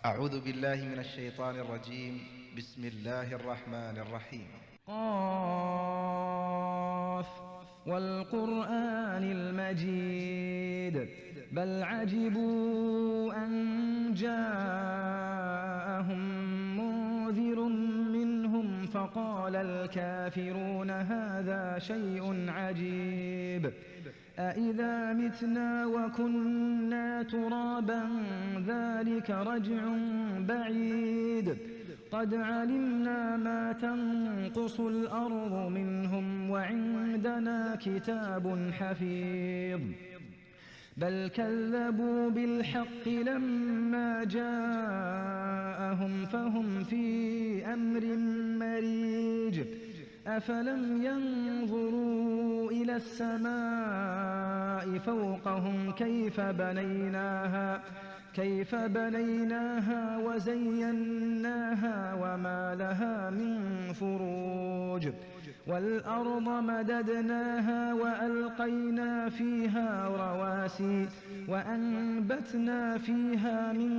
أعوذ بالله من الشيطان الرجيم. بسم الله الرحمن الرحيم. قاف والقرآن المجيد بل عجبوا أن جاءهم منذر منهم فقال الكافرون هذا شيء عجيب أإذا متنا وكنا ترابا ذلك رجع بعيد قد علمنا ما تنقص الأرض منهم وعندنا كتاب حفيظ بل كذبوا بالحق لما جاءهم فهم في أمر مريج أفلم ينظروا إلى السماء فوقهم كيف بنيناها وزيناها وما لها من فروج والأرض مددناها وألقينا فيها رواسي وأنبتنا فيها من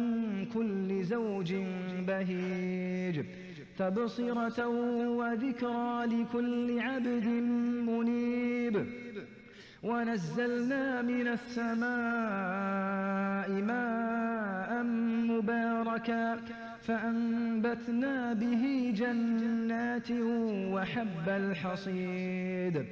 كل زوج بهيج تبصرة وذكرى لكل عبد منيب ونزلنا من السماء ماء مباركا فأنبتنا به جنات وحب الحصيد